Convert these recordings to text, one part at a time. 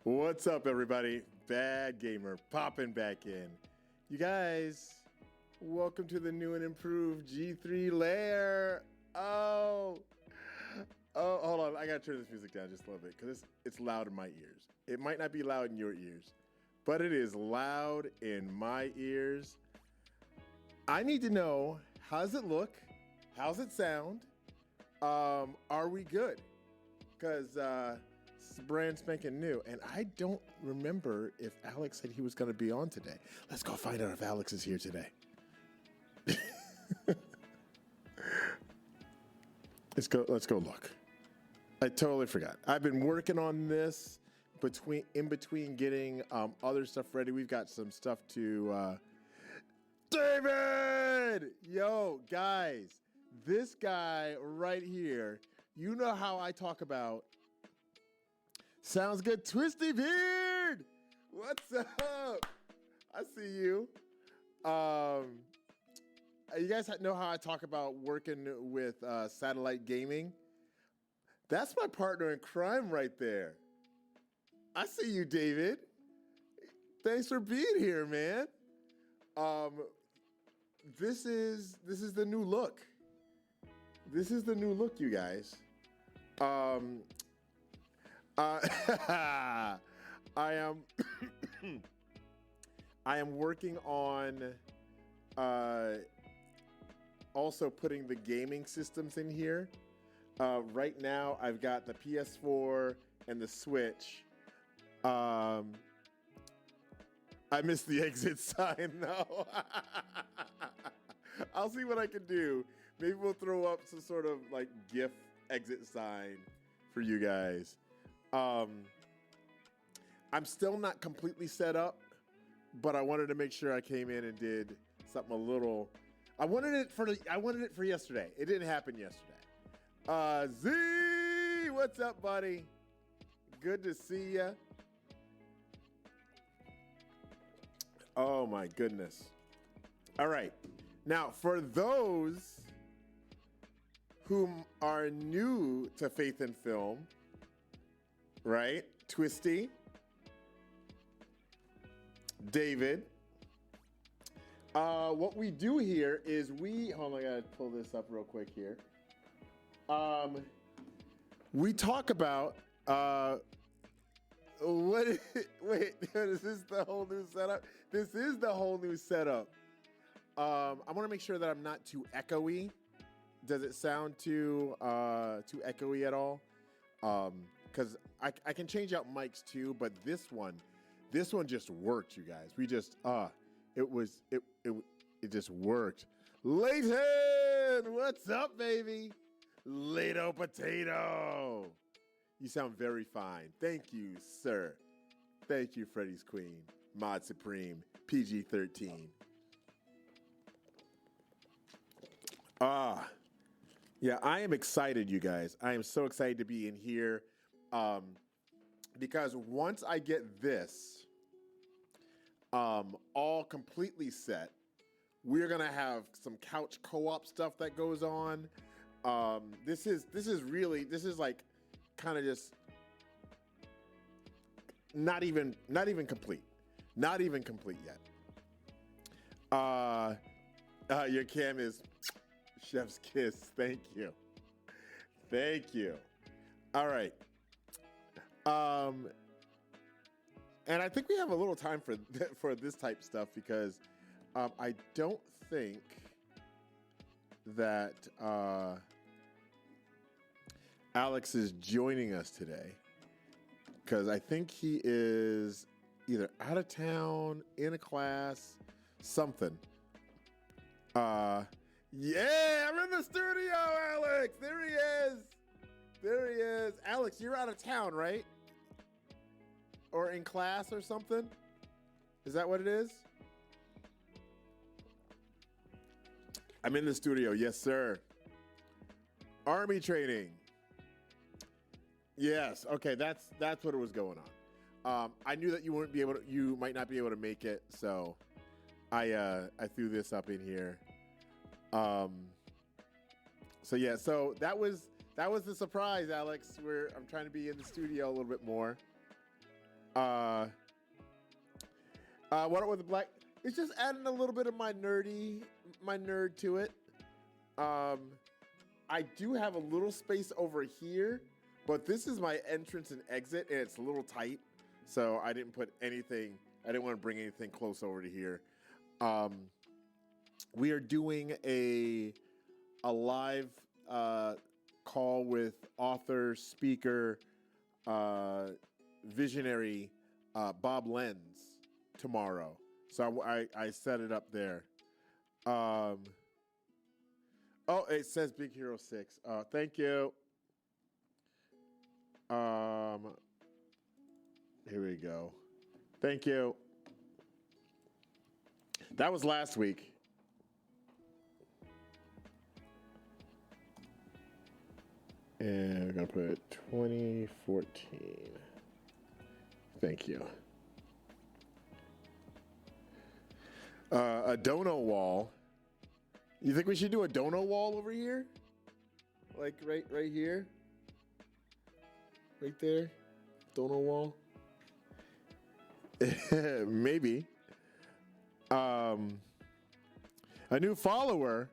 What's up, everybody? Bad Gamer popping back in. You guys, welcome to the new and improved G3 lair. Oh, hold on. I gotta turn this music down just a little bit because it's loud in my ears. It might not be loud in your ears, but it is loud in my ears. I need to know, how's it look? How's it sound? Are we good? Because it's brand spanking new, and I don't remember if Alex said he was going to be on today. Let's go find out if Alex is here today. Let's go look. I totally forgot. I've been working on this in between getting other stuff ready. We've got some stuff to David! Yo, guys, this guy right here, you know how I talk about sounds good, Twisty Beard! What's up? I see you. You guys know how I talk about working with satellite gaming? That's my partner in crime right there. I see you, David. Thanks for being here, man. This is the new look. This is the new look, you guys. I am working on also putting the gaming systems in here. Right now, I've got the PS4 and the Switch. I missed the exit sign, though. I'll see what I can do. Maybe we'll throw up some sort of like GIF exit sign for you guys. I'm still not completely set up, but I wanted to make sure I came in and did something a little. I wanted it for yesterday. It didn't happen yesterday. Z, what's up, buddy? Good to see ya. Oh my goodness. All right. Now, for those whom are new to Faith and Film, right? Twisty, David. What we do here is hold on, I gotta pull this up real quick here. We talk about, wait, is this the whole new setup? This is the whole new setup. I want to make sure that I'm not too echoey. Does it sound too echoey at all? Because I can change out mics too, but this one just worked, you guys. We just it just worked. Leighton, what's up, baby? Lato Potato. You sound very fine. Thank you, sir. Thank you, Freddy's Queen, Mod Supreme, PG-13. Yeah, I am excited, you guys. I am so excited to be in here because once I get this all completely set, we're gonna have some couch co-op stuff that goes on. This is like kind of just not even complete yet. Your cam is chef's kiss. Thank you. All right. And I think we have a little time for this type stuff because I don't think that Alex is joining us today because I think he is either out of town, in a class, something. Yeah, I'm in the studio, Alex. There he is. Alex, you're out of town, right? Or in class or something? Is that what it is? I'm in the studio. Yes, sir. Army training. Yes. Okay, that's what it was going on. I knew that you might not be able to make it, so I threw this up in here. So that was the surprise, Alex. I'm trying to be in the studio a little bit more. Uh, what with the black? It's just adding a little bit of my nerd to it. I do have a little space over here, but this is my entrance and exit, and it's a little tight, so I didn't put anything. I didn't want to bring anything close over to here. We are doing a live call with author, speaker, visionary Bob Lenz tomorrow. So I set it up there. Oh, it says Big Hero 6. Thank you. Here we go. Thank you. That was last week. And we're going to put 2014. Thank you. A dono wall. You think we should do a dono wall over here? Like right here? Right there? Dono wall? Maybe. A new follower?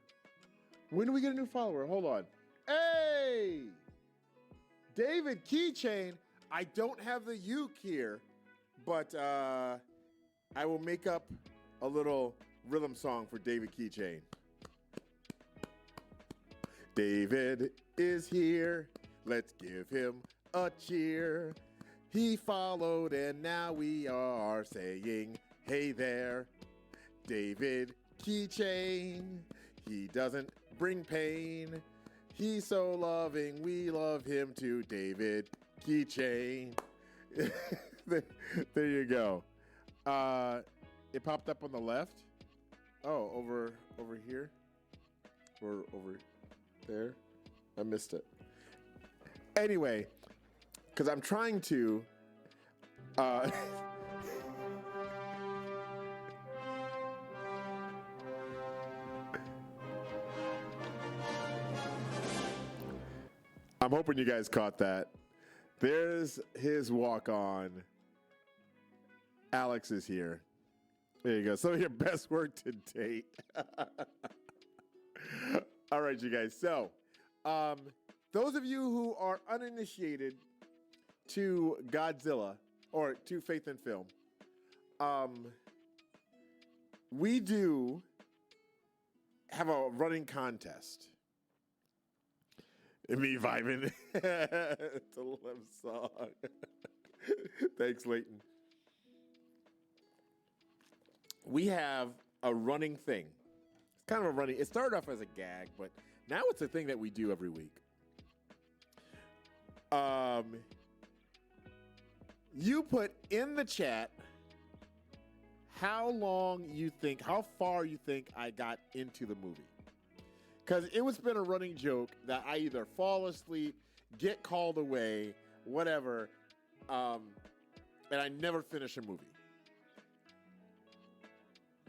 When do we get a new follower? Hold on. Hey! David Keychain. I don't have the uke here, but I will make up a little rhythm song for David Keychain. David is here. Let's give him a cheer. He followed and now we are saying, hey there. David Keychain. He doesn't bring pain. He's so loving. We love him too. David Keychain. There you go. It popped up on the left. Oh, over here? Or over there? I missed it. Anyway, because I'm trying to... I'm hoping you guys caught that. There's his walk-on. Alex is here. There you go. Some of your best work to date. All right, you guys. So, those of you who are uninitiated to Godzilla or to Faith in Film, we do have a running contest. Me vibing to Lem's song. Thanks, Leighton. We have a running thing. It's kind of a running. It started off as a gag, but now it's a thing that we do every week. You put in the chat how far you think I got into the movie. Because it was been a running joke that I either fall asleep, get called away, whatever, and I never finish a movie.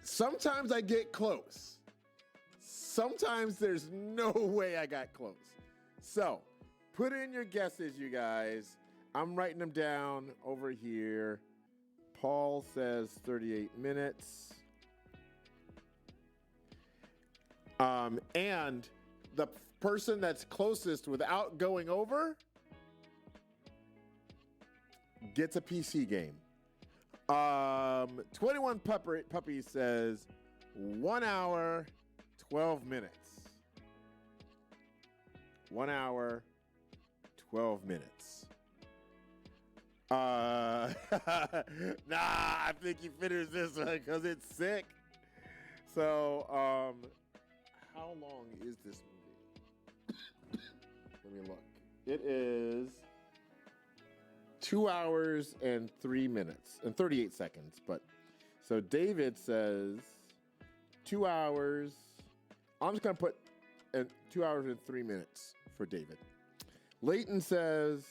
Sometimes I get close. Sometimes there's no way I got close. So, put in your guesses, you guys. I'm writing them down over here. Paul says 38 minutes. And the person that's closest without going over gets a PC game. 21 Puppy says 1 hour, 12 minutes. 1 hour, 12 minutes. Nah, I think you finished this one because it's sick. So, how long is this movie? Let me look. It is 2 hours and 3 minutes and 38 seconds. But so David says 2 hours. I'm just gonna put 2 hours and 3 minutes for David. Leighton says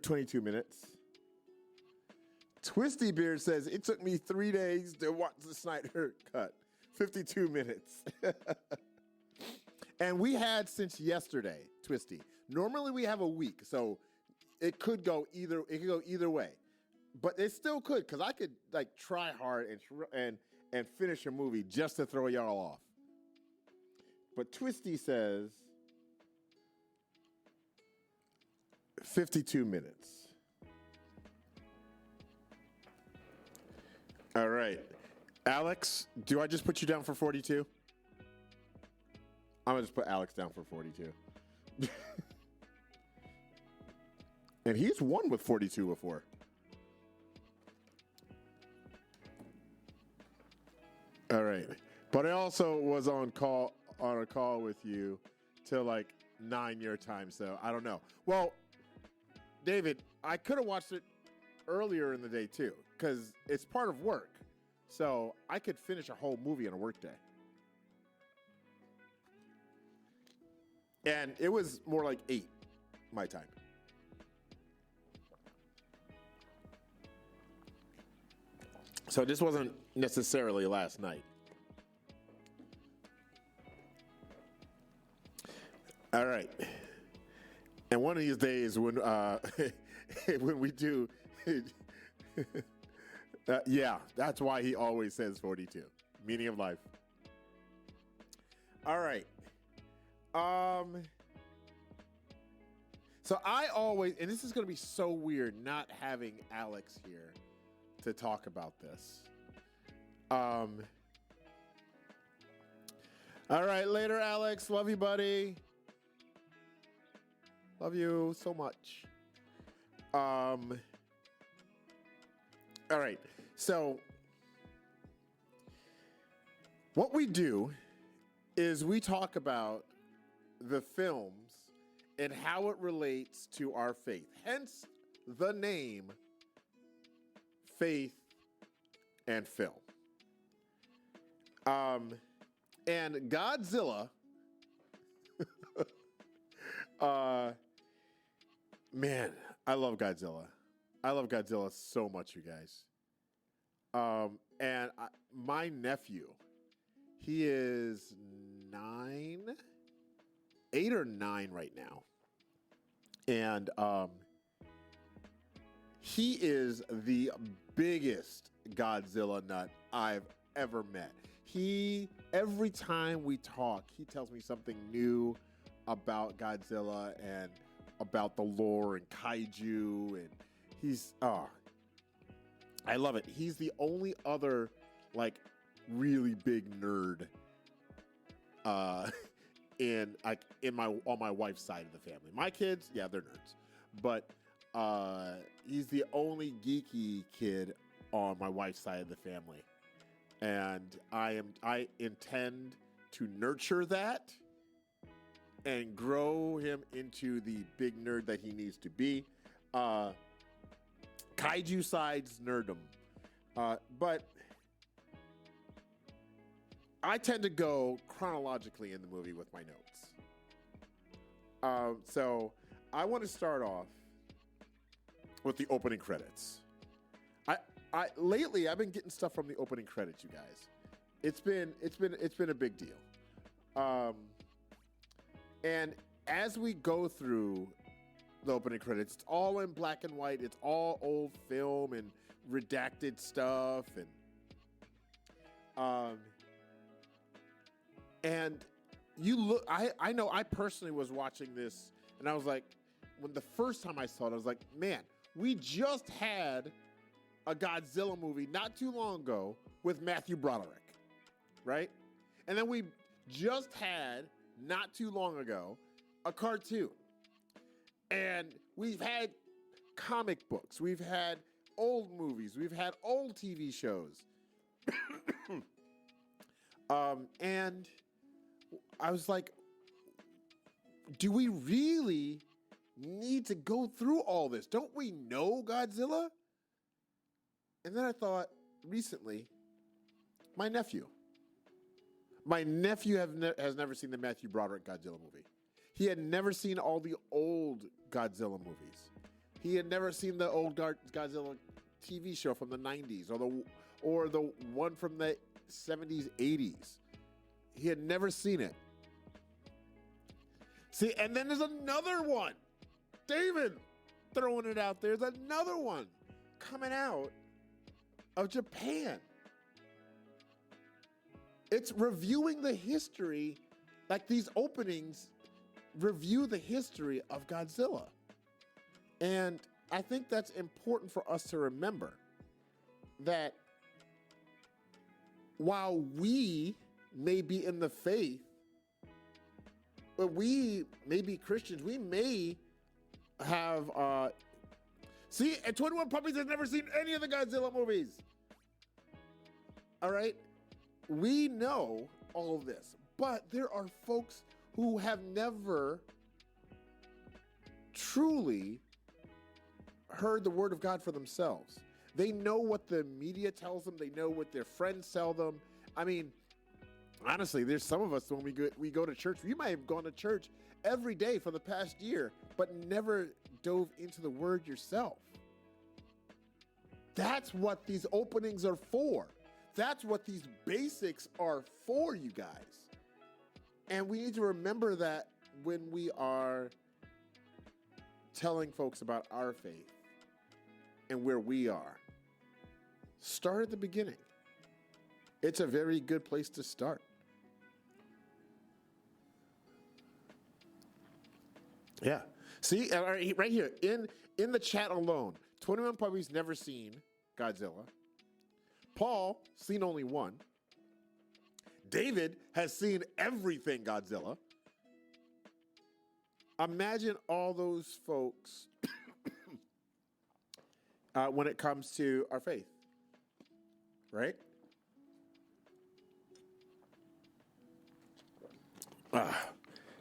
22 minutes. Twisty Beard says, it took me 3 days to watch the Snyder cut. 52 minutes. And we had since yesterday, Twisty. Normally we have a week, so it could go either way. But it still could, because I could like try hard and finish a movie just to throw y'all off. But Twisty says 52 minutes. All right. Alex, do I just put you down for 42? I'm going to just put Alex down for 42. And he's won with 42 before. All right. But I also was on a call with you till like 9 your time, so I don't know. Well, David, I could have watched it earlier in the day too, because it's part of work. So I could finish a whole movie in a work day. And it was more like 8 my time. So this wasn't necessarily last night. All right. And one of these days when when we do yeah, that's why he always says 42. Meaning of life. All right. So I always, and this is going to be so weird not having Alex here to talk about this. All right, later, Alex. Love you, buddy. Love you so much. All right. So what we do is we talk about the films and how it relates to our faith. Hence the name Faith and Film. And Godzilla, man, I love Godzilla. I love Godzilla so much, you guys. And my nephew, he is 8 or 9 right now. And he is the biggest Godzilla nut I've ever met. Every time we talk, he tells me something new about Godzilla and about the lore and kaiju, and I love it. He's the only other like really big nerd on my wife's side of the family. My kids, yeah, they're nerds, but he's the only geeky kid on my wife's side of the family, and I intend to nurture that and grow him into the big nerd that he needs to be. Kaiju sides nerdum, but I tend to go chronologically in the movie with my notes. So I want to start off with the opening credits. Lately I've been getting stuff from the opening credits, you guys. It's been a big deal. And as we go through the opening credits, it's all in black and white. It's all old film and redacted stuff, and you look. I know. I personally was watching this, and I was like, when the first time I saw it, I was like, man, we just had a Godzilla movie not too long ago with Matthew Broderick, right? And then we just had not too long ago a cartoon. And we've had comic books, we've had old movies, we've had old TV shows. And I was like, do we really need to go through all this? Don't we know Godzilla? And then I thought, recently, my nephew has never seen the Matthew Broderick Godzilla movie. He had never seen all the old Godzilla movies. He had never seen the old Godzilla TV show from the 90s or the one from the 70s, 80s. He had never seen it. See, and then there's another one. David throwing it out there. There's another one coming out of Japan. It's reviewing the history, like these openings review the history of Godzilla. And I think that's important for us to remember that while we may be in the faith, but we may be Christians, we may have, see, and 21 Puppies has never seen any of the Godzilla movies. All right? We know all of this, but there are folks who have never truly heard the word of God for themselves. They know what the media tells them. They know what their friends tell them. I mean, honestly, there's some of us when we go to church, we might have gone to church every day for the past year, but never dove into the word yourself. That's what these openings are for. That's what these basics are for, you guys. And we need to remember that when we are telling folks about our faith and where we are. Start at the beginning. It's a very good place to start. Yeah. See, right here, in the chat alone, 21 Puppies never seen Godzilla. Paul, seen only one. David has seen everything Godzilla. Imagine all those folks when it comes to our faith, right?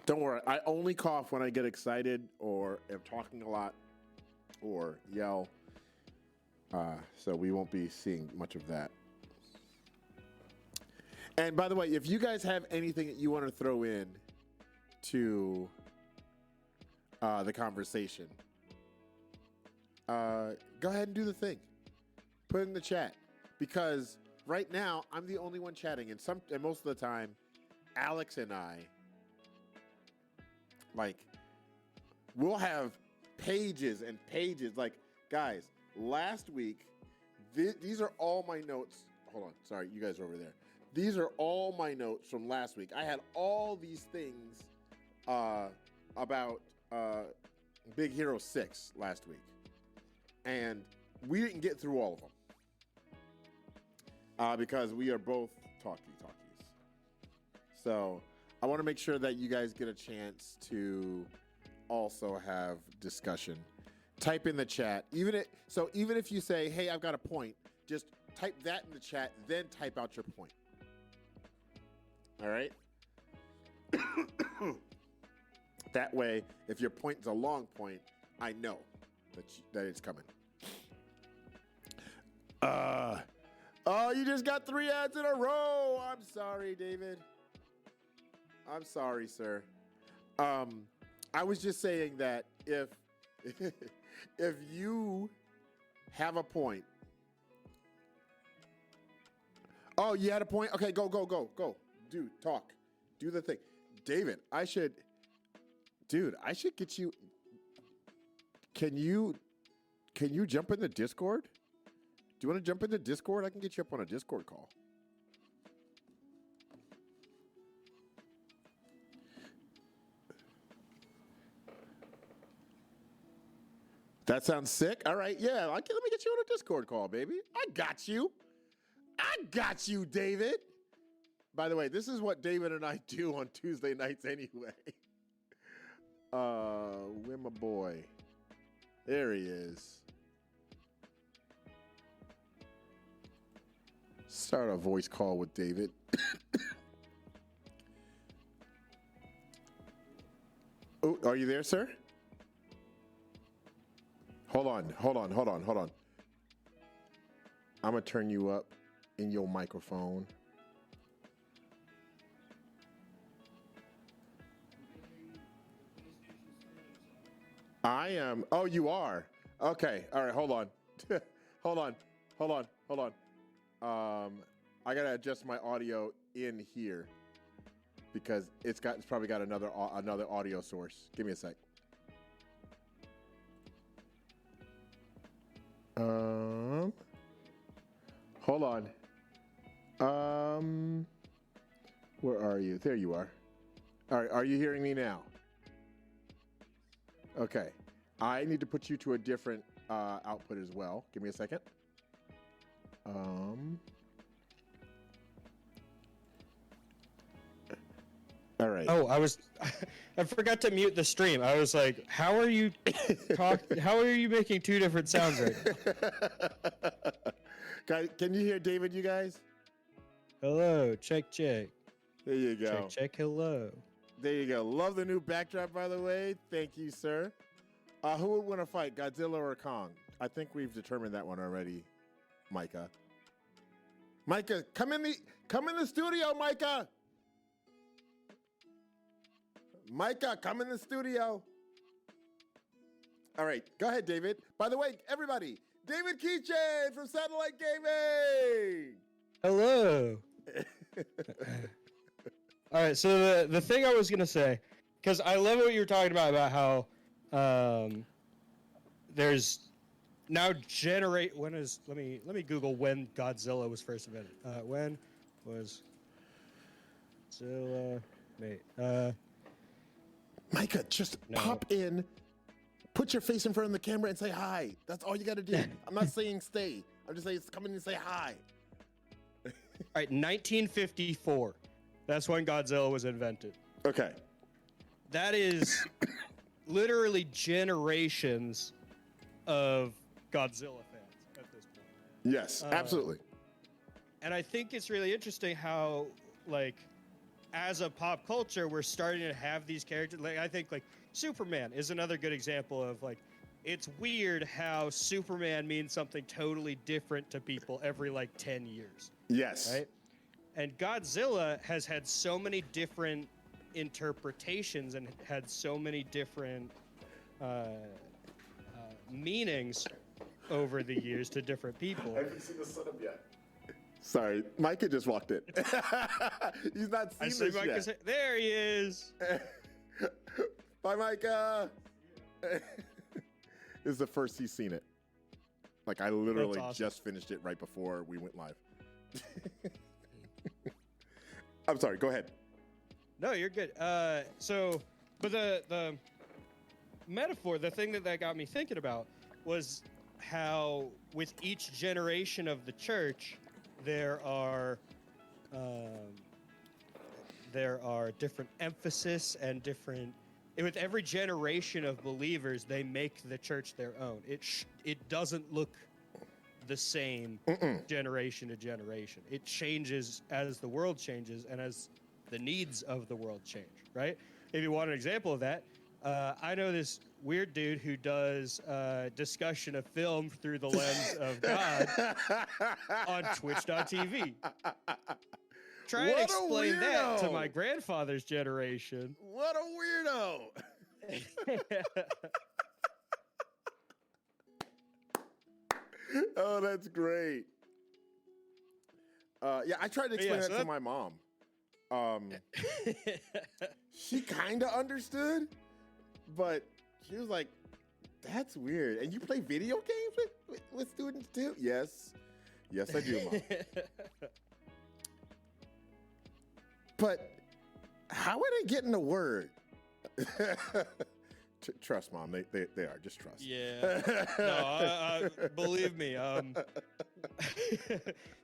Don't worry, I only cough when I get excited or am talking a lot or yell. So we won't be seeing much of that. And by the way, if you guys have anything that you want to throw in to the conversation, go ahead and do the thing. Put it in the chat. Because right now, I'm the only one chatting. And most of the time, Alex and I, like, we'll have pages and pages. Like, guys, last week, these are all my notes. Hold on. Sorry, you guys are over there. These are all my notes from last week. I had all these things about Big Hero 6 last week. And we didn't get through all of them because we are both talkies. So I want to make sure that you guys get a chance to also have discussion. Type in the chat. Even if you say, hey, I've got a point, just type that in the chat, then type out your point. All right? That way, if your point is a long point, I know that it's coming. Oh, you just got 3 ads in a row. I'm sorry, David. I'm sorry, sir. I was just saying that if you have a point. Oh, you had a point? Okay, go. Dude, talk. Do the thing. David, I should get you. Can you jump in the Discord? Do you want to jump in the Discord? I can get you up on a Discord call. That sounds sick. All right, yeah. Let me get you on a Discord call, baby. I got you, David. By the way, this is what David and I do on Tuesday nights anyway. Where my boy? There he is. Start a voice call with David. Oh, are you there, sir? Hold on. I'm going to turn you up in your microphone. I am. Oh, you are. Okay. All right. Hold on. Hold on. I got to adjust my audio in here. because it's probably got another audio source. Give me a sec. Hold on. Where are you? There you are. All right, are you hearing me now? Okay. I need to put you to a different output as well. Give me a second. All right. Oh, I forgot to mute the stream. I was like, how are you making two different sounds right now? Guys, can you hear David, you guys? Hello, check. There you go. Check, hello. There you go. Love the new backdrop, by the way. Thank you, sir. Who would win a fight, Godzilla or Kong? I think we've determined that one already, Micah. Micah, come in the studio, Micah. Micah, come in the studio. All right, go ahead, David. By the way, everybody, David Keychain from Satellite Gaming. Hello. All right, so the thing I was gonna say, because I love what you were talking about how there's now let me Google when Godzilla was first invented. When was Godzilla made? Micah, just pop in, put your face in front of the camera and say hi. That's all you got to do. I'm not saying stay. I'm just saying come in and say hi. All right, 1954. That's when Godzilla was invented. Okay. That is literally generations of Godzilla fans at this point. Yes, absolutely. And I think it's really interesting how, like, as a pop culture, we're starting to have these characters. Like, I think, like, Superman is another good example of, like, it's weird how Superman means something totally different to people every, like, 10 years. Yes. Right? And Godzilla has had so many different interpretations and had so many different meanings over the years to different people. I haven't seen the setup yet. Sorry, Micah just walked in. He's not seen this yet. There he is. Bye, Micah. This is the first he's seen it. Like, I literally just finished it right before we went live. I'm sorry, go ahead. No, you're good. But the metaphor, the thing that got me thinking about was how with each generation of the church, there are different emphasis and different. With every generation of believers, they make the church their own. It doesn't look the same generation to generation. It changes as the world changes and as the needs of the world change. Right? If you want an example of that, I know this weird dude who does discussion of film through the lens of God on Twitch.tv. Try and explain that to my grandfather's generation. What a weirdo! Oh, that's great. Yeah, I tried to explain that to my mom. She kind of understood, but she was like, that's weird. And you play video games with students too? Yes. Yes, I do, Mom. But how are they getting the word? Trust, Mom. They are. Just trust. Yeah. No, believe me.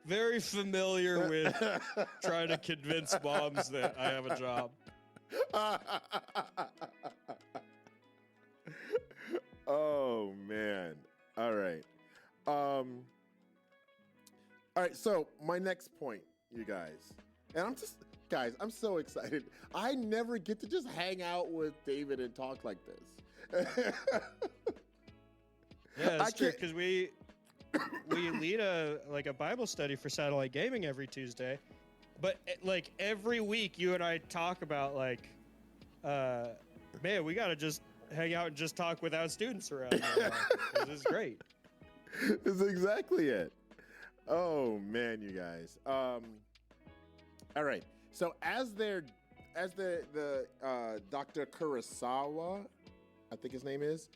Very familiar with trying to convince moms that I have a job. Oh, man. All right. All right. So my next point, you guys, and I'm so excited. I never get to just hang out with David and talk like this. Yeah, that's true, because we lead a Bible study for Satellite Gaming every Tuesday, but like every week you and I talk about like, man, we got to just hang out and just talk without students around. This is great. This is exactly it. Oh man, you guys. All right. So as they're Dr. Kurosawa, I think his name is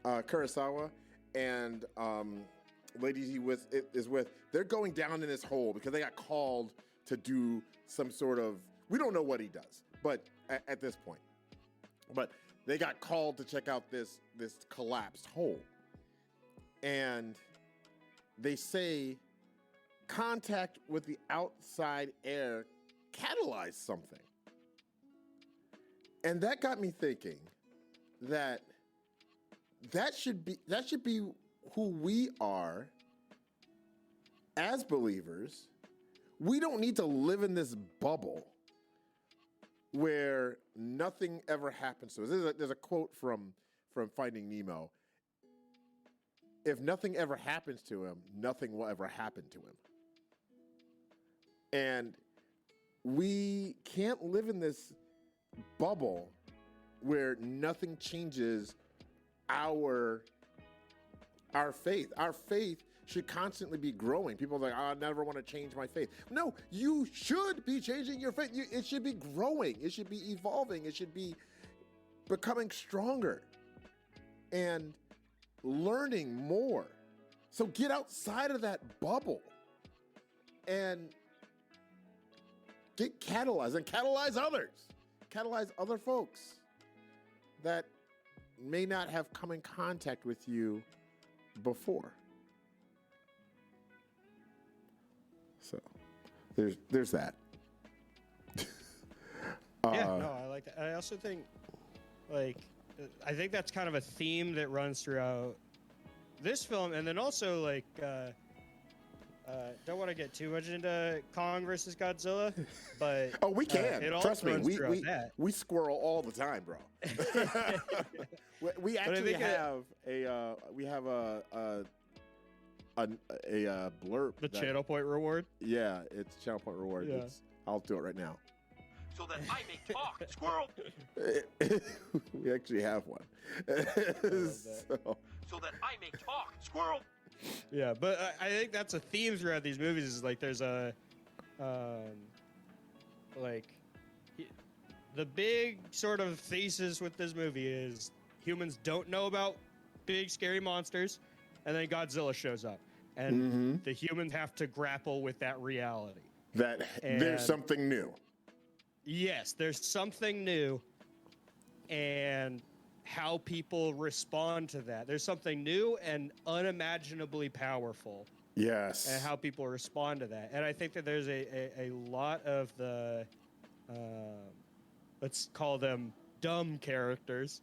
Kurosawa, and lady he is with, they're going down in this hole because they got called to do some sort of, we don't know what he does, but at this point, but they got called to check out this collapsed hole, and they say contact with the outside air catalyzed something. And that got me thinking that should be who we are as believers. We don't need to live in this bubble where nothing ever happens to us. There's a quote from Finding Nemo. If nothing ever happens to him, nothing will ever happen to him. And we can't live in this bubble where nothing changes our faith. Our faith should constantly be growing. People are like, I never want to change my faith. No, you should be changing your faith. It should be growing. It should be evolving. It should be becoming stronger and learning more. So get outside of that bubble and get catalyzed and catalyze others. Catalyze other folks that may not have come in contact with you before. So there's that. Yeah, no, I like that. I also think, like, I think that's kind of a theme that runs throughout this film, and then also, like, don't want to get too much into Kong versus Godzilla, but oh, we can. Trust me, we squirrel all the time, bro. we actually have a blurb. The channel point reward. Yeah, it's channel point reward. Yeah. I'll do it right now. So that I may talk, squirrel. We actually have one. So that I may talk, squirrel. Yeah, but I think that's a theme throughout these movies. Is like there's a, the big sort of thesis with this movie is humans don't know about big scary monsters, and then Godzilla shows up, and the humans have to grapple with that reality. That there's something new. Yes, there's something new, and how people respond to that. There's something new and unimaginably powerful. Yes. And how people respond to that. And I think that there's a lot of the, let's call them dumb characters,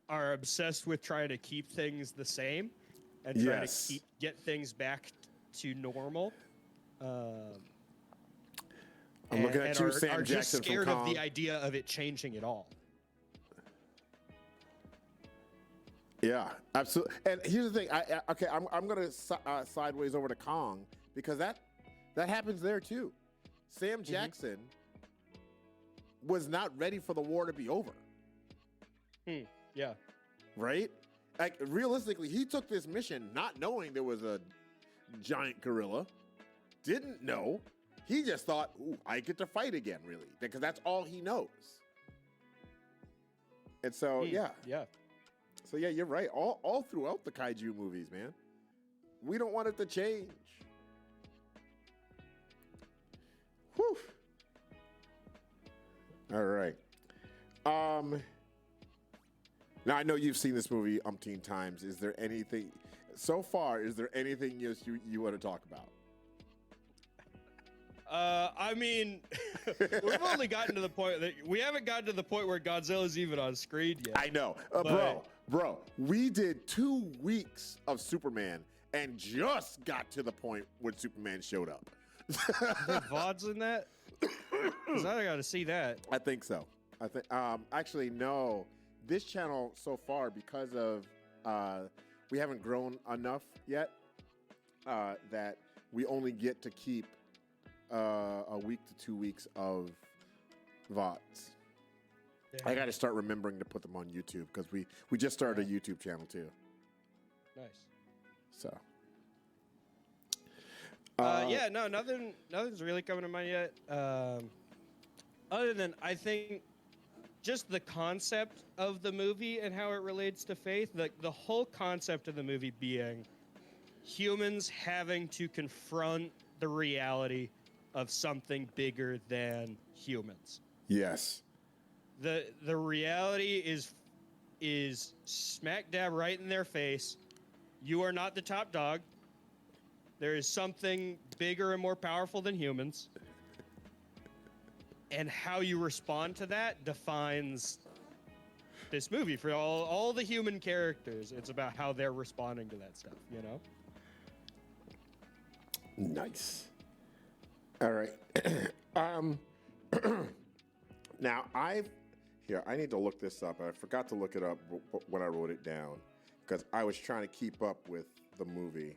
are obsessed with trying to keep things the same and trying to get things back to normal. I'm looking at you, Sam are Jackson just scared from of Kong. the idea of it changing at all. Yeah, absolutely. And here's the thing. I'm going to sideways over to Kong because that happens there too. Sam Jackson was not ready for the war to be over. Yeah. Right? Like realistically, he took this mission not knowing there was a giant gorilla. Didn't know. He just thought, ooh, I get to fight again, really, because that's all he knows. And so, yeah. So, yeah, you're right. All throughout the kaiju movies, man. We don't want it to change. Whew. All right. Now, I know you've seen this movie umpteen times. Is there anything you want to talk about? I mean, we've only gotten to the point that we haven't gotten to the point where Godzilla's even on screen yet. I know, bro. We did 2 weeks of Superman and just got to the point when Superman showed up. The VODs in that? Because I got to see that. I think so. I think actually no. This channel so far, because of we haven't grown enough yet, that we only get to keep a week to 2 weeks of VODs. I got to start remembering to put them on YouTube because we just started a YouTube channel too. Nice. So, Yeah, no, nothing's really coming to mind yet. Other than I think just the concept of the movie and how it relates to faith, the whole concept of the movie being humans having to confront the reality of something bigger than humans. Yes. The reality is smack dab right in their face. You are not the top dog. There is something bigger and more powerful than humans. And how you respond to that defines this movie for all the human characters. It's about how they're responding to that stuff, you know? Nice. All right. Now, I need to look this up. I forgot to look it up when I wrote it down because I was trying to keep up with the movie.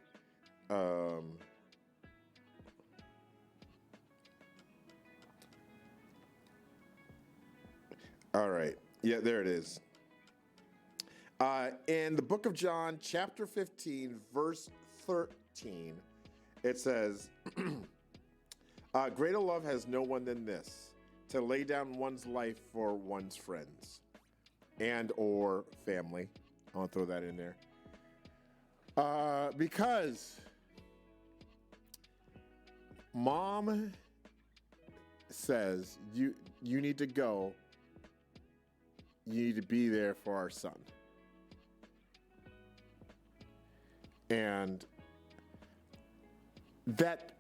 All right. Yeah, there it is. In the book of John, chapter 15, verse 13, it says, greater love has no one than this, to lay down one's life for one's friends and or family. I'll throw that in there. Because mom says, you need to go. You need to be there for our son. And that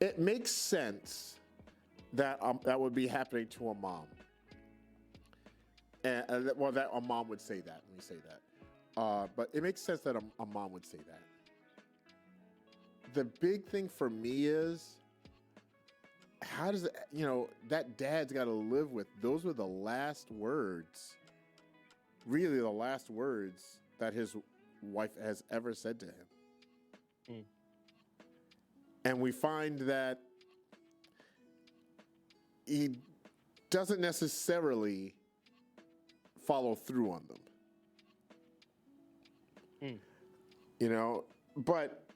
it makes sense that that would be happening to a mom. And that a mom would say that. Let me say that. But it makes sense that a mom would say that. The big thing for me is, how does it, that dad's got to live with, those were the last words, really the last words that his wife has ever said to him. Mm. And we find that he doesn't necessarily follow through on them. But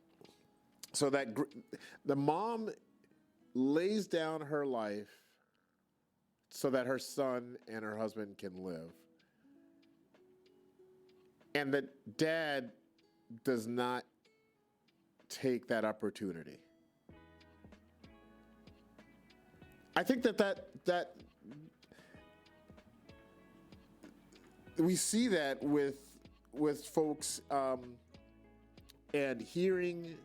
so that the mom lays down her life so that her son and her husband can live. And the dad does not take that opportunity. I think that we see that with folks and hearing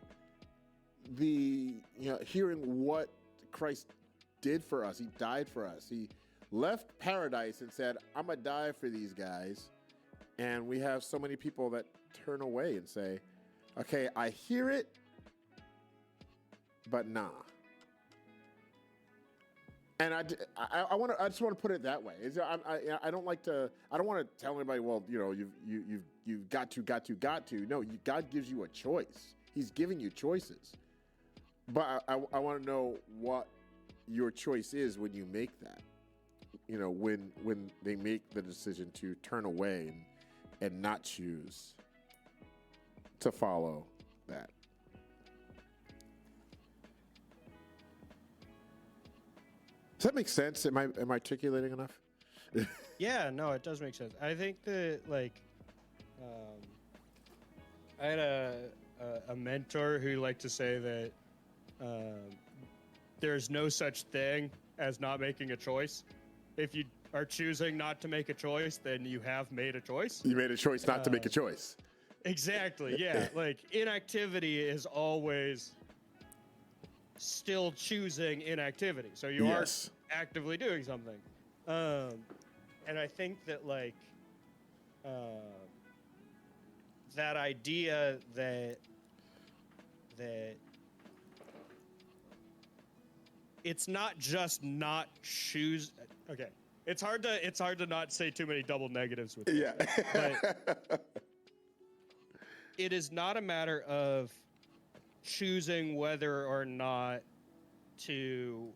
hearing what Christ did for us. He died for us. He left paradise and said, I'm going to die for these guys. And we have so many people that turn away and say, okay, I hear it, but nah. And I just want to put it that way. I don't want to tell anybody, well, you've got to. No, God gives you a choice. He's giving you choices. But I want to know what your choice is when you make that. When they make the decision to turn away and not choose to follow that. Does that make sense? Am I articulating enough? Yeah, no, it does make sense. I think that I had a mentor who liked to say that there's no such thing as not making a choice. If you are choosing not to make a choice, then you have made a choice. You made a choice not to make a choice. Exactly, yeah. Inactivity is always still choosing inactivity. So you are actively doing something. And I think that that idea that it's not just not choose. Okay, it's hard to not say too many double negatives with this. Yeah. But it is not a matter of choosing whether or not to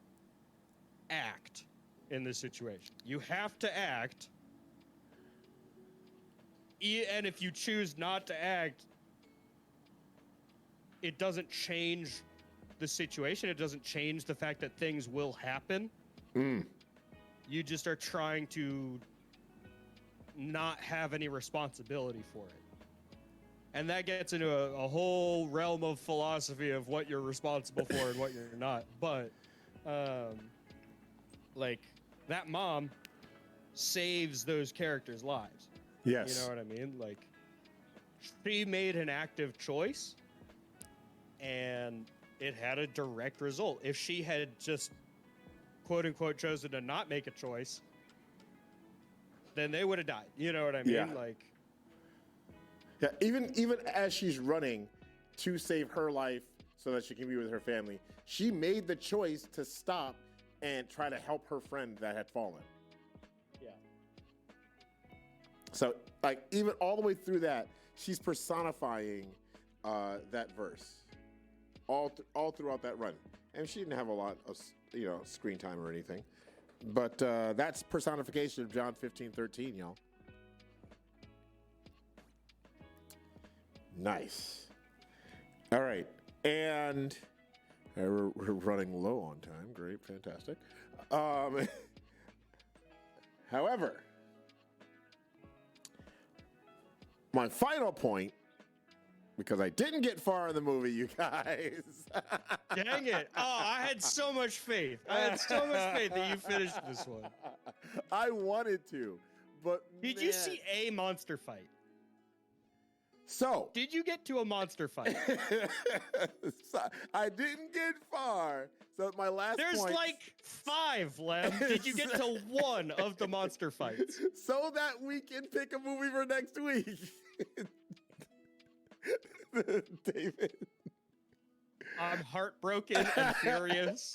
act in this situation. You have to act, and if you choose not to act, it doesn't change the situation. It doesn't change the fact that things will happen. You just are trying to not have any responsibility for it. And that gets into a whole realm of philosophy of what you're responsible for and what you're not. But, like, that mom saves those characters' lives. Yes. You know what I mean? Like, she made an active choice, and it had a direct result. If she had just, quote-unquote, chosen to not make a choice, then they would have died. You know what I mean? Yeah. Like... Yeah, even as she's running to save her life so that she can be with her family, she made the choice to stop and try to help her friend that had fallen. Yeah. So, like, even all the way through that, she's personifying that verse all throughout that run. And she didn't have a lot of, screen time or anything. But that's personification of John 15:13, y'all. Nice. All right. And we're running low on time. Great. Fantastic. However, my final point, because I didn't get far in the movie, you guys. Dang it. Oh, I had so much faith. I had so much faith that you finished this one. I wanted to, but Did you see a monster fight? So Did you get to a monster fight? so, I didn't get far. So my last There's point, like 5, Lem. Did you get to one of the monster fights? so that we can pick a movie for next week. David. I'm heartbroken and furious.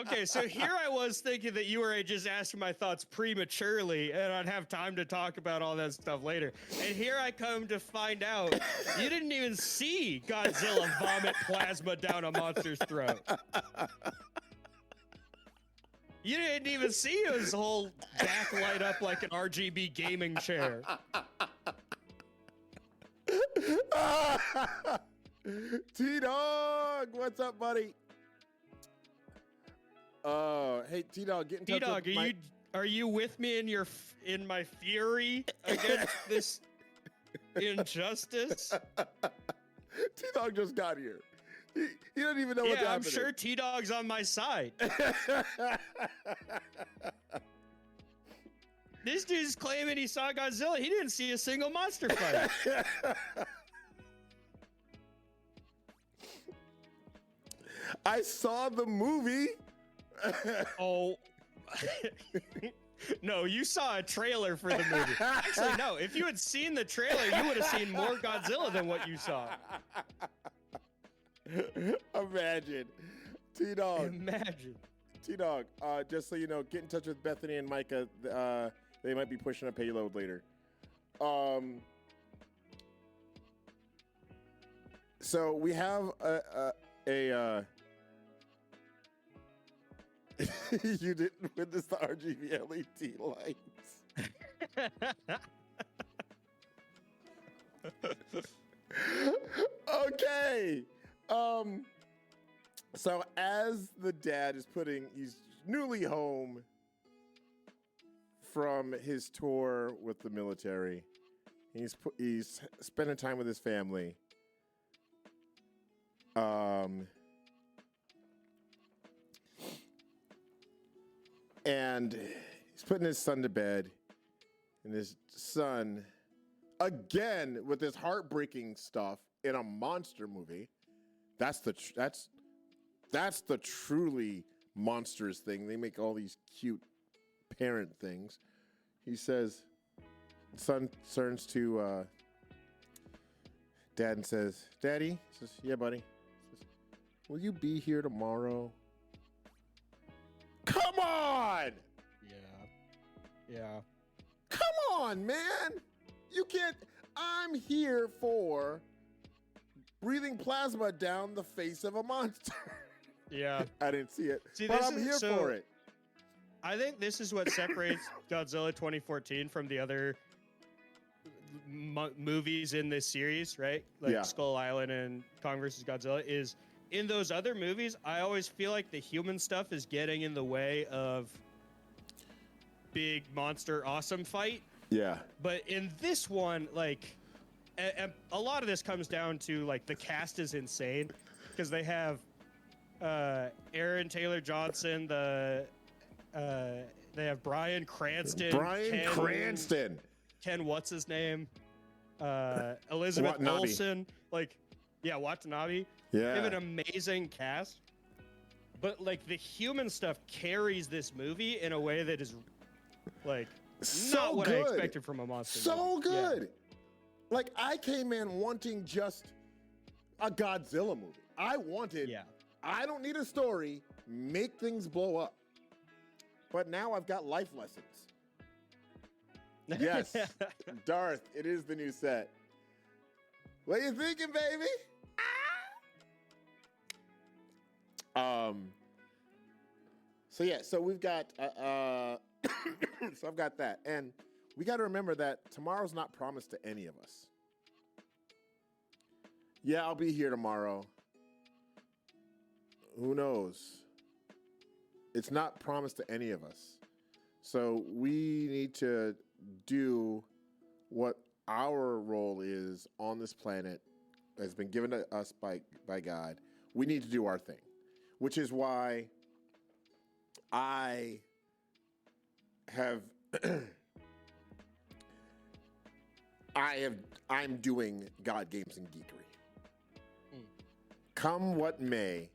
Okay, so here I was thinking that you were just asking my thoughts prematurely and I'd have time to talk about all that stuff later. And here I come to find out you didn't even see Godzilla vomit plasma down a monster's throat. You didn't even see his whole back light up like an RGB gaming chair. T-Dog, what's up, buddy? Hey, T-Dog, get in touch T-Dog, with are you with me in my fury against this injustice? T-Dog just got here. He doesn't even know what's happening. Yeah, I'm sure T-Dog's on my side. This dude's claiming he saw Godzilla. He didn't see a single monster fight. I saw the movie. Oh. No, you saw a trailer for the movie. Actually, no. If you had seen the trailer, you would have seen more Godzilla than what you saw. Imagine. T-Dog. Imagine. T-Dog, just so you know, get in touch with Bethany and Micah. They might be pushing a payload later. So we have a you didn't witness the RGB LED lights. Okay. So as the dad is he's newly home from his tour with the military. He's spending time with his family. And he's putting his son to bed, and his son, again with this heartbreaking stuff in a monster movie. That's the truly monstrous thing. They make all these cute parent things. He says, son turns to dad and says, "Daddy," he says, "Yeah, buddy." He says, "Will you be here tomorrow?" Come on! Yeah. Come on, man! You can't. I'm here for breathing plasma down the face of a monster. Yeah. I didn't see it, See, but I'm here for it. I think this is what separates Godzilla 2014 from the other movies in this series, right? Like Yeah. Skull Island and Kong versus Godzilla, is in those other movies, I always feel like the human stuff is getting in the way of big monster awesome fight. Yeah. But in this one, like, a lot of this comes down to, like, the cast is insane because they have Aaron Taylor Johnson, they have Bryan Cranston. Ken, what's his name? Elizabeth Watanabe. Olsen. Like, yeah, Watanabe. Yeah. They have an amazing cast. But, like, the human stuff carries this movie in a way that is, like, So not what good. I expected from a monster So movie. good. Yeah. Like, I came in wanting just a Godzilla movie. I wanted, Yeah. I don't need a story, make things blow up. But now I've got life lessons. Yes, Darth, it is the new set. What you thinking, baby? So yeah, so we've got, so I've got that. And we got to remember that tomorrow's not promised to any of us. Yeah, I'll be here tomorrow. Who knows? It's not promised to any of us. So we need to do what our role is on this planet has been given to us by God. We need to do our thing, which is why I have I'm doing God Games and Geekery. Come what may,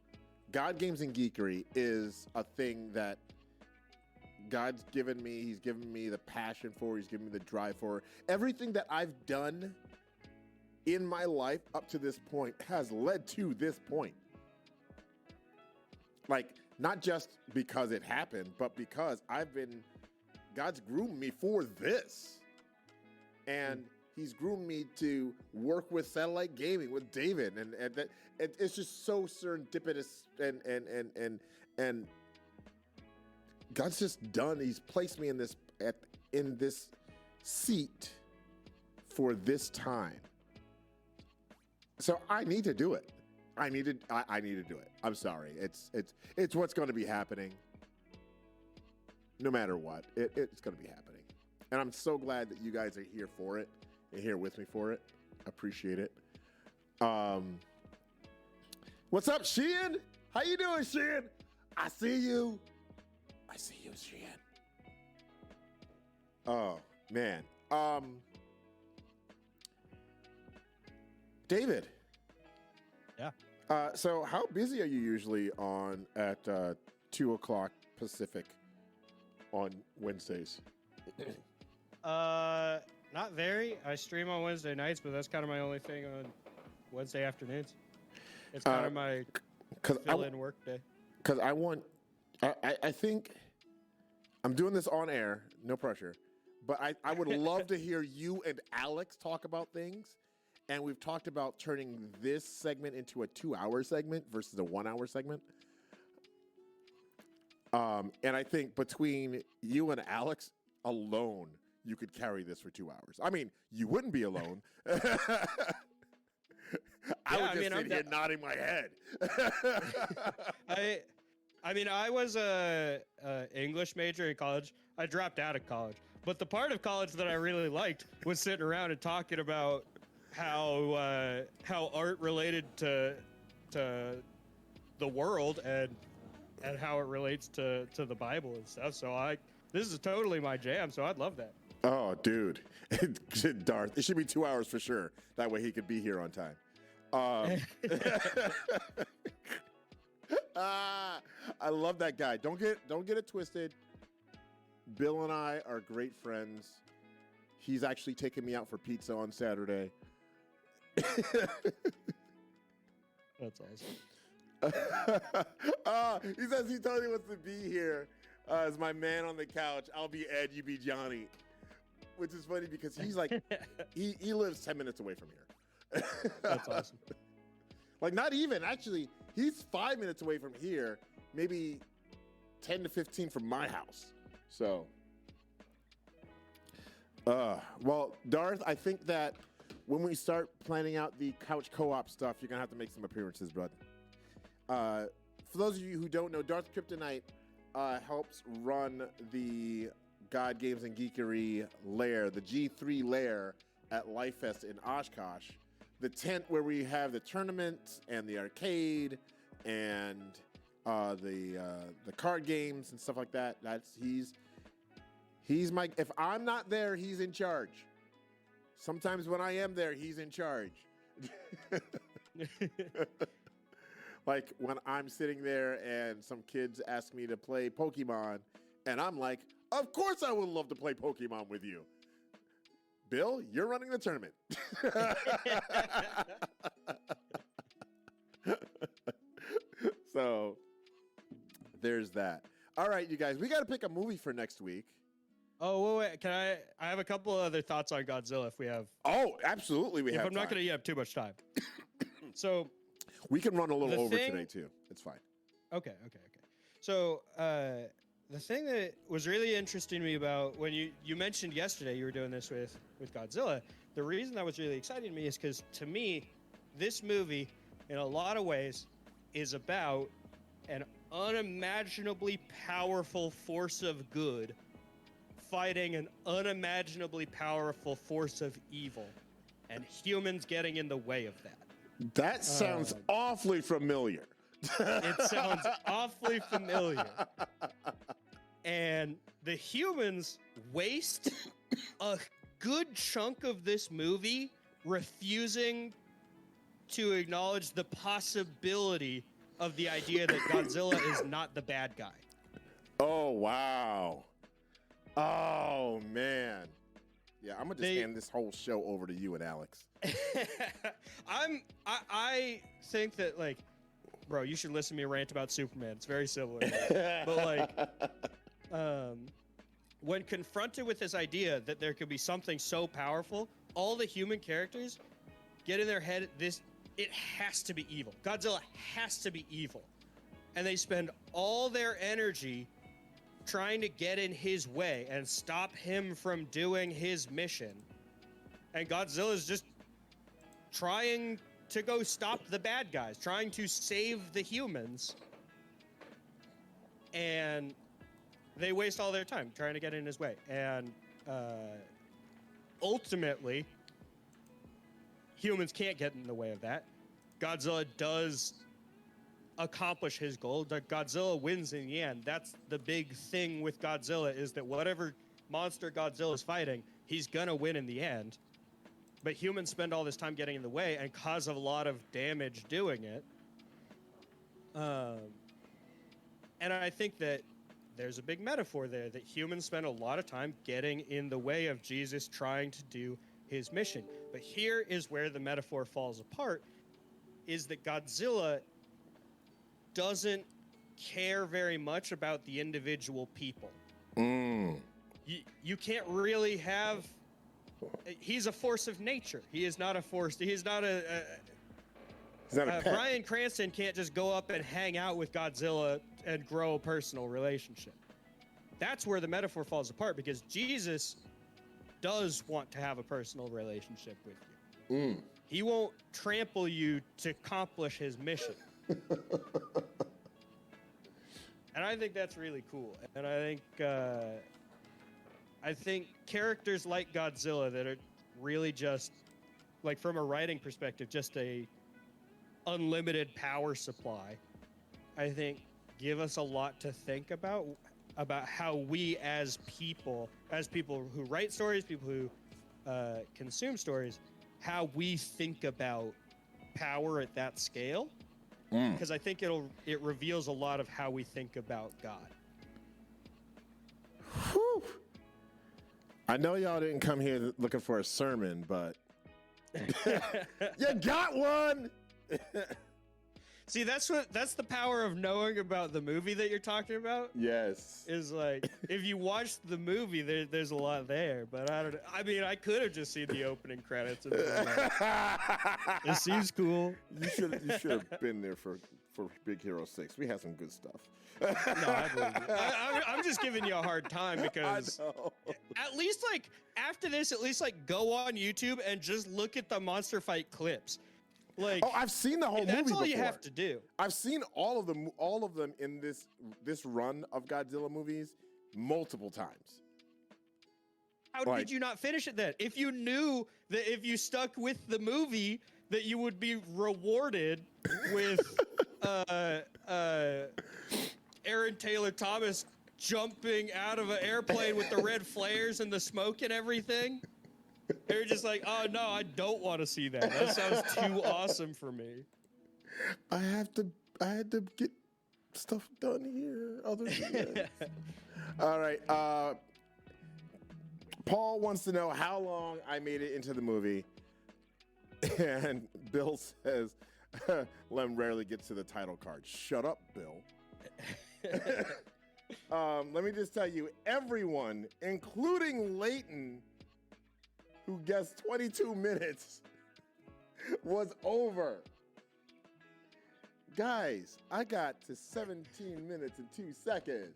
God Games and Geekery is a thing that God's given me. He's given me the passion for. He's given me the drive for. Everything that I've done in my life up to this point has led to this point. Like, not just because it happened, but because God's groomed me for this. And he's groomed me to work with satellite gaming with David. And that it's just so serendipitous and God's just done. He's placed me in this seat for this time. So I need to do it. I need to do it. I'm sorry. It's what's going to be happening. No matter what, it's going to be happening. And I'm so glad that you guys are here for it and here with me for it. Appreciate it. What's up, Sheehan? How you doing, Sheehan? I see you. I see you, Sheehan. Oh, man. David. Yeah. So how busy are you usually on at 2 o'clock Pacific on Wednesdays? Not very. I stream on Wednesday nights, but that's kind of my only thing on Wednesday afternoons. It's kind of my fill-in work day. Because I think I'm doing this on air, no pressure, but I would love to hear you and Alex talk about things. And we've talked about turning this segment into a 2-hour segment versus a 1-hour segment. And I think between you and Alex alone, you could carry this for 2 hours. I mean, you wouldn't be alone. I would just sit here nodding my head. I was a English major in college. I dropped out of college, but the part of college that I really liked was sitting around and talking about how art related to the world and how it relates to the Bible and stuff. So this is totally my jam. So I'd love that. Oh, dude, Darth, it should be 2 hours for sure. That way he could be here on time. I love that guy. Don't get it twisted. Bill and I are great friends. He's actually taking me out for pizza on Saturday. That's awesome. He says he totally wants to be here as my man on the couch. I'll be Ed, you be Johnny. Which is funny because he's like, he lives 10 minutes away from here. That's awesome. Like, not even, actually, he's 5 minutes away from here, maybe 10 to 15 from my house. So, Well, Darth, I think that when we start planning out the couch co-op stuff, you're gonna have to make some appearances, bud. For those of you who don't know, Darth Kryptonite helps run the God Games and Geekery lair, the G3 lair at Life Fest in Oshkosh, the tent where we have the tournament and the arcade and the card games and stuff like that. He's my. If I'm not there, he's in charge. Sometimes when I am there, he's in charge. Like when I'm sitting there and some kids ask me to play Pokemon, and I'm like, of course I would love to play Pokemon with you. Bill, you're running the tournament. So there's that. All right, you guys, we got to pick a movie for next week. Oh, wait, can I have a couple of other thoughts on Godzilla if we have. Oh, absolutely, we have. I'm not going to have too much time. So we can run a little over today too. It's fine. Okay. So the thing that was really interesting to me about when you mentioned yesterday you were doing this with Godzilla, the reason that was really exciting to me is because to me, this movie, in a lot of ways, is about an unimaginably powerful force of good fighting an unimaginably powerful force of evil, and humans getting in the way of that. That sounds awfully familiar. It sounds awfully familiar. And the humans waste a good chunk of this movie refusing to acknowledge the possibility of the idea that Godzilla is not the bad guy. Oh, wow. Oh, man. Yeah, I'm going to just hand this whole show over to you and Alex. I think that, like, bro, you should listen to me rant about Superman. It's very similar. But, like, when confronted with this idea that there could be something so powerful, all the human characters get in their head, it has to be evil. Godzilla has to be evil. And they spend all their energy trying to get in his way and stop him from doing his mission. And Godzilla's just trying to go stop the bad guys, trying to save the humans. And they waste all their time trying to get in his way. And ultimately, humans can't get in the way of that. Godzilla does accomplish his goal. Godzilla wins in the end. That's the big thing with Godzilla, is that whatever monster Godzilla is fighting, he's gonna win in the end. But humans spend all this time getting in the way and cause a lot of damage doing it. And I think that there's a big metaphor there, that humans spend a lot of time getting in the way of Jesus trying to do his mission. But here is where the metaphor falls apart, is that Godzilla doesn't care very much about the individual people. You can't really have... He's a force of nature. He is not a force... He's not a pet. Bryan Cranston can't just go up and hang out with Godzilla and grow a personal relationship. That's where the metaphor falls apart, because Jesus does want to have a personal relationship with you. He won't trample you to accomplish his mission. And I think that's really cool. And I think characters like Godzilla that are really just, like, from a writing perspective, just a unlimited power supply, I think give us a lot to think about how we as people who write stories, people who consume stories, how we think about power at that scale. Because I think it reveals a lot of how we think about God. Whew. I know y'all didn't come here looking for a sermon, but you got one. See, that's the power of knowing about the movie that you're talking about. Yes. Is like, if you watch the movie, there's a lot there, but I don't know. I mean, I could have just seen the opening credits. And it seems cool. You should have been there for for Big Hero 6. We had some good stuff. No, I believe you. I'm just giving you a hard time because at least like after this, at least like go on YouTube and just look at the monster fight clips. Like, oh, I've seen the whole movie that's all before. you have to do. I've seen all of them in this run of Godzilla movies multiple times. How did you not finish it then? If you knew that if you stuck with the movie that you would be rewarded with Aaron Taylor Thomas jumping out of an airplane with the red flares and the smoke and everything. They're just like, oh no, I don't want to see that. That sounds too awesome for me. I had to get stuff done here. Other than that. All right. Paul wants to know how long I made it into the movie. And Bill says, Lem rarely gets to the title card. Shut up, Bill. Let me just tell you, everyone, including Leighton, who guessed 22 minutes, was over. Guys, I got to 17 minutes and 2 seconds.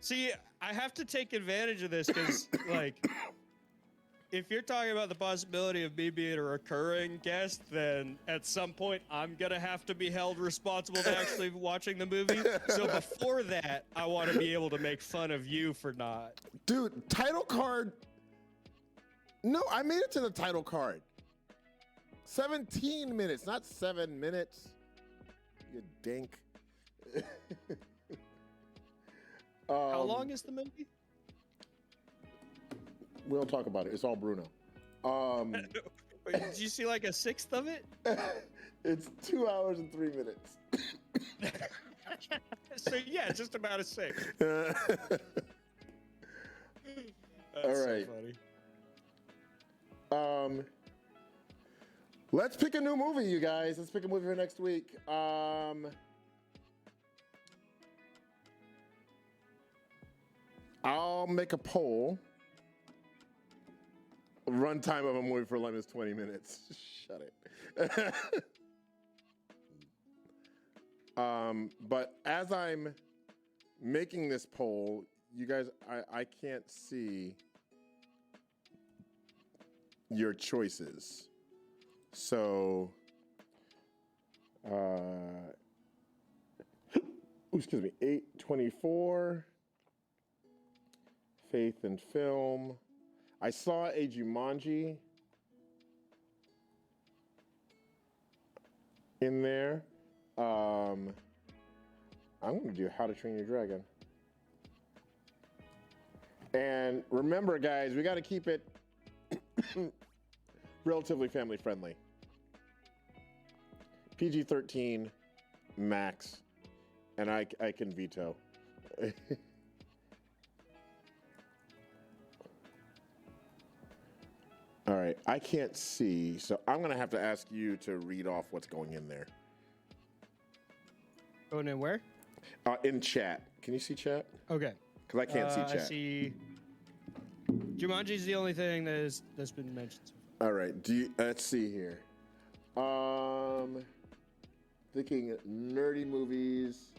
See, I have to take advantage of this because, like, if you're talking about the possibility of me being a recurring guest, then at some point I'm going to have to be held responsible to actually watching the movie. So before that, I want to be able to make fun of you for not. Dude, title card. No, I made it to the title card. 17 minutes, not 7 minutes. You dink. How long is the movie? We don't talk about it. It's all Bruno. Did you see like a sixth of it? It's 2 hours and 3 minutes. So yeah, just about a sixth. All right. So funny. Let's pick a new movie, you guys. Let's pick a movie for next week. I'll make a poll. Runtime of a movie for Lem is 20 minutes. Shut it. But as I'm making this poll, you guys, I can't see your choices. So, excuse me, 824, Faith and Film. I saw a Jumanji in there. I'm going to do How to Train Your Dragon. And remember, guys, we got to keep it relatively family friendly. PG-13 max, and I can veto. All right, I can't see, so I'm going to have to ask you to read off what's going in there. Going in where? In chat. Can you see chat? Okay. Because I can't see chat. I see. Jumanji's the only thing that's been mentioned so far. All right. Let's see here. Thinking nerdy movies,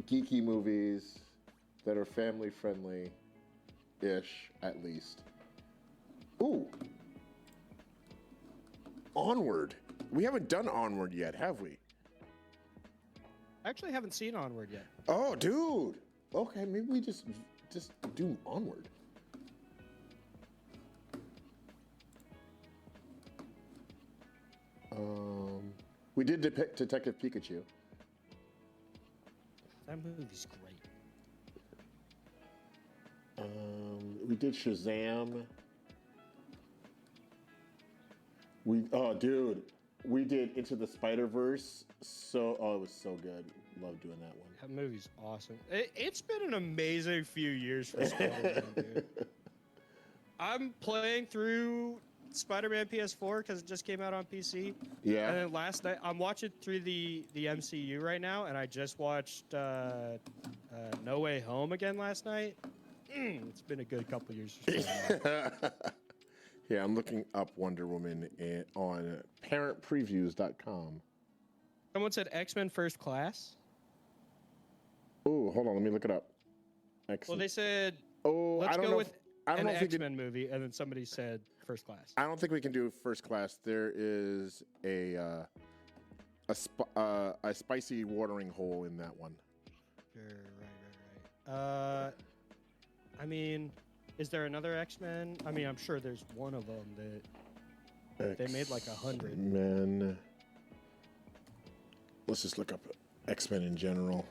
geeky movies that are family friendly-ish, at least. Ooh. Onward. We haven't done Onward yet, have we? I actually haven't seen Onward yet. Oh, dude. Okay, maybe we just do Onward. We did depict Detective Pikachu. That movie's great. We did Shazam. Dude, we did Into the Spider-Verse. It was so good. Love doing that one. That movie's awesome. It's been an amazing few years for Spider-Man, dude. I'm playing through Spider-Man PS4 because it just came out on PC. Yeah. And then last night, I'm watching through the MCU right now, and I just watched No Way Home again last night. It's been a good couple years. Yeah, I'm looking up Wonder Woman on parentpreviews.com. Someone said X-Men First Class. Oh, hold on, let me look it up. Well, they said let's go with I don't an know if we can. X-Men movie, and then somebody said First Class. I don't think we can do First Class. There is a spicy watering hole in that one. Sure, right. I mean, is there another X-Men? I mean, I'm sure there's one of them that they made like 100. X-Men. Let's just look up X-Men in general.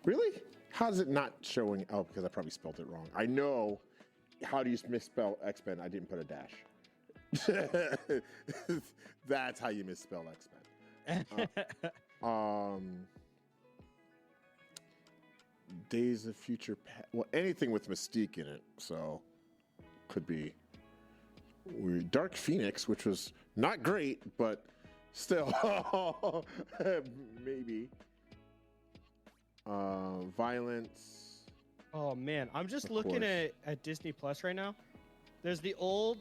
Really? How's it not showing? Oh, because I probably spelled it wrong. I know. How do you misspell X-Men? I didn't put a dash. That's how you misspell X-Men. Days of Future Past. Well, anything with Mystique in it. So, could be weird. Dark Phoenix, which was not great, but still, maybe. Violence. Oh man, I'm just looking at Disney Plus right now. There's the old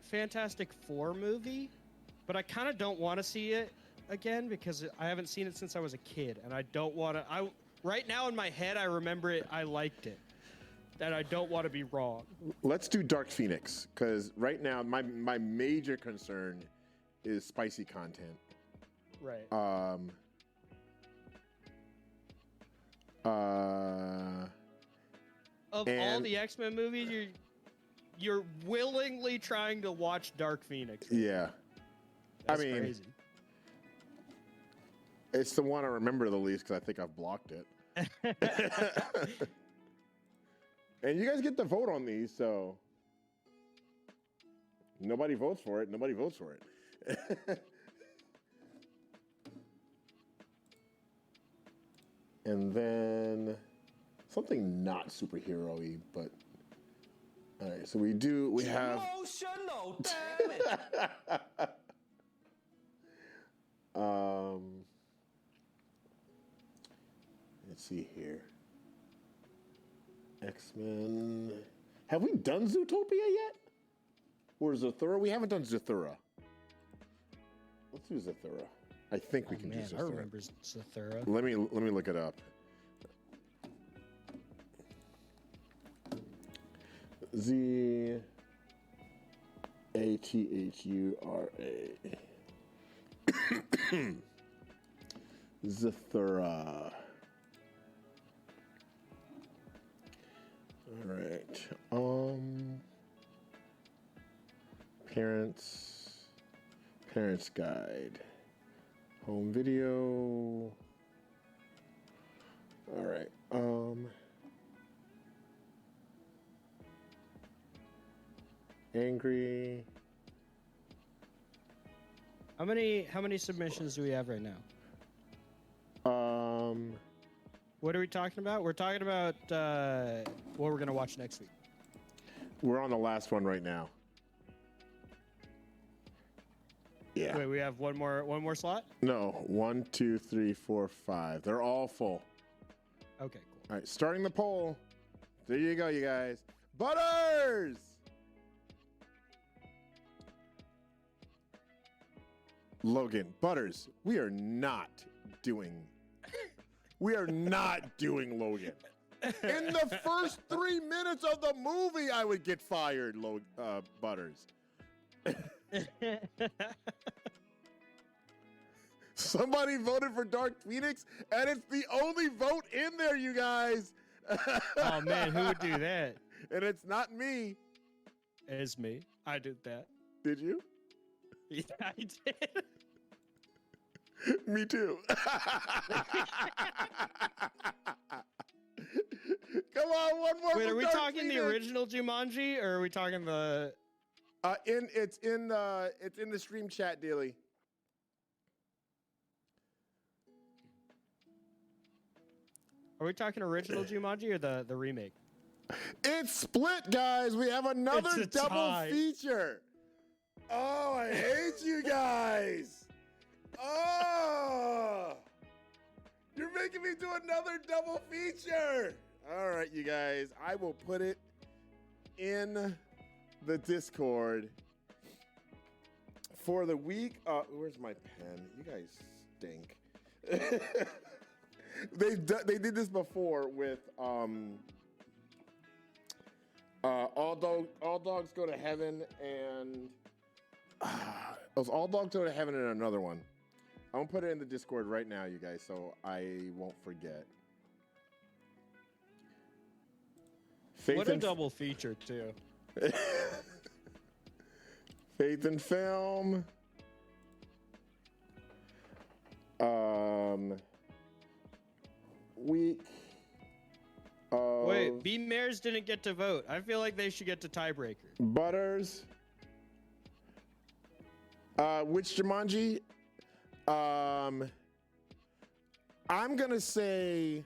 Fantastic Four movie, but I kind of don't want to see it again because I haven't seen it since I was a kid, and I don't want to. Right now in my head, I remember it. I liked it. That I don't want to be wrong. Let's do Dark Phoenix because right now my major concern is spicy content. Right. Of all the X-Men movies, you're willingly trying to watch Dark Phoenix. Yeah. That's crazy. It's the one I remember the least because I think I've blocked it. And you guys get to vote on these, so nobody votes for it. Nobody votes for it. And then something not superhero-y, but all right. So we have emotional damage. Let's see here. X-Men. Have we done Zootopia yet? Or Zathura? We haven't done Zathura. Let's do Zathura. I think we can do Zathura. I remember Zathura. Let me look it up. Zathura. Zathura. All right. Parents guide. Home video. All right. Angry. How many submissions do we have right now? What are we talking about? We're talking about what we're gonna watch next week. We're on the last one right now. Yeah. Wait, we have one more slot? No, 1, 2, 3, 4, 5. They're all full. Okay, cool. All right, starting the poll. There you go, you guys. Butters! Logan, Butters, we are not doing Logan. In the first 3 minutes of the movie, I would get fired, Butters. Somebody voted for Dark Phoenix, and it's the only vote in there, you guys. Oh man, who would do that? And it's not me. It's me. I did that. Did you? Yeah, I did. Me too. Come on, one more. Wait, are we Dark talking Phoenix. the original Jumanji, or are we talking the? It's in the stream chat, Daily. Are we talking original Jumanji or the remake? It's split, guys. We have another It's a double tie. feature. Oh, I hate you guys. Oh, you're making me do another double feature. All right, you guys. I will put it in the Discord for the week. Where's my pen? You guys stink. They did this before with all dogs go to heaven, and it was all dogs go to heaven and another one. I'm gonna put it in the Discord right now, you guys, so I won't forget. What a double feature too. Faith and Film. Week. Wait, B Mares didn't get to vote. I feel like they should get to tiebreaker. Butters. Which Jumanji? I'm gonna say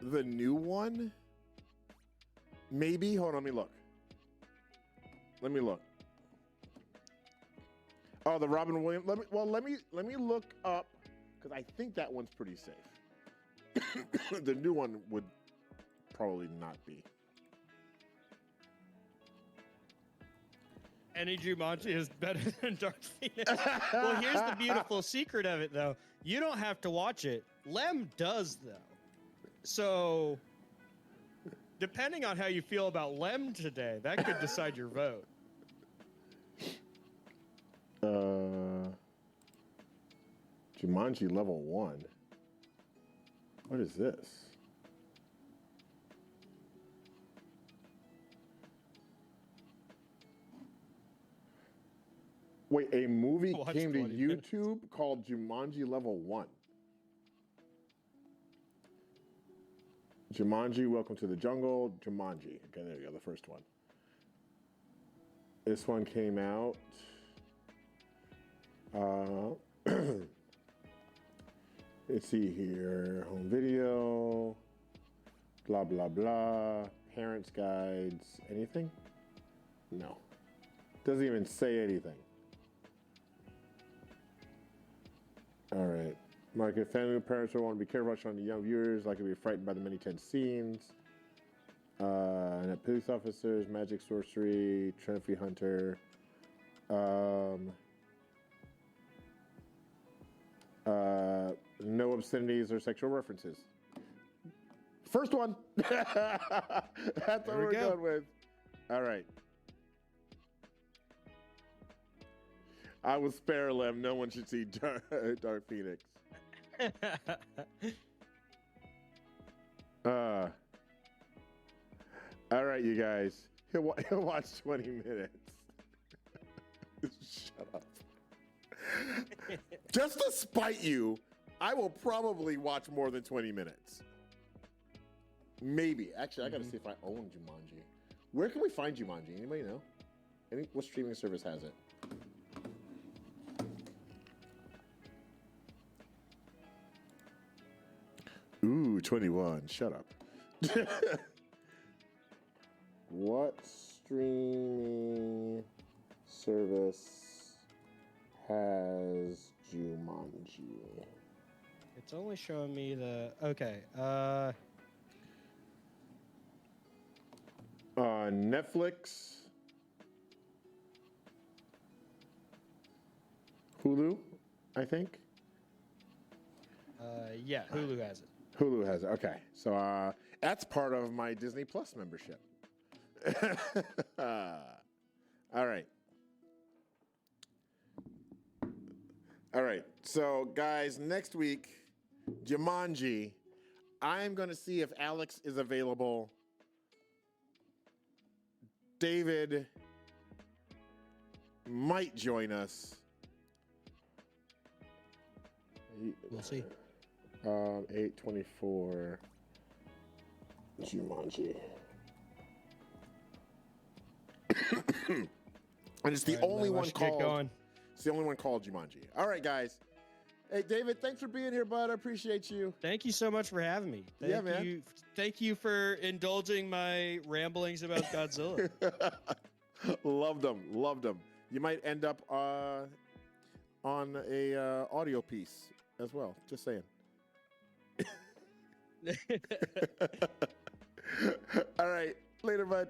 the new one. Maybe. Hold on, let me look. Oh, the Robin Williams. Let me look up, because I think that one's pretty safe. The new one would probably not be. Any Jumanji is better than Dark Phoenix. Well, here's the beautiful secret of it, though. You don't have to watch it. Lem does, though. So, depending on how you feel about Lem today, that could decide your vote. Jumanji level 1. What is this? Wait, a movie came to YouTube called Jumanji Level 1. Jumanji, Welcome to the Jungle, Jumanji. Okay, there you go, the first one. This one came out. Let's see here. Home video. Blah, blah, blah. Parents' guides. Anything? No. Doesn't even say anything. All right. Market family parents will want to be careful showing the young viewers, like to be frightened by the many tense scenes. And police officers, magic, sorcery, trophy hunter. No obscenities or sexual references. First one. That's what we're going with. All right. I will spare Lem. No one should see Dark Phoenix. All right, you guys. He'll watch 20 minutes. Shut up. Just to spite you, I will probably watch more than 20 minutes. Maybe. Actually, I got to see if I own Jumanji. Where can we find Jumanji? Anybody know? What streaming service has it? Ooh, 21. Shut up. What streaming service has Jumanji? It's only showing me the... Okay, Netflix. Hulu, I think. Yeah, Hulu has it. Hulu has it. Okay, so that's part of my Disney Plus membership. All right. All right. So, guys, next week, Jumanji. I'm going to see if Alex is available. David might join us. We'll see. 8:24 Jumanji. And it's the only one called. It's the only one called Jumanji. All right, guys. Hey, David, thanks for being here, bud. I appreciate you. Thank you so much for having me. Man. Thank you for indulging my ramblings about Godzilla. Loved them. You might end up on a audio piece as well. Just saying. Yeah. All right. Later, bud.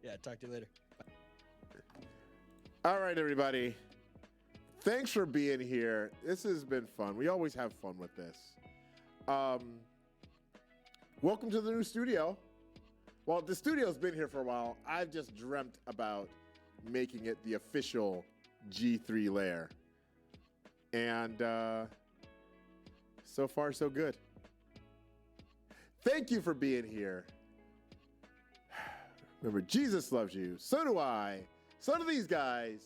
Yeah. talk to you later. All right, everybody. Thanks for being here. This has been fun. We always have fun with this. Welcome to the new studio. Well, the studio's been here for a while. I've just dreamt about making it the official G3 lair. And so far, so good. Thank you for being here. Remember, Jesus loves you. So do I. So do these guys.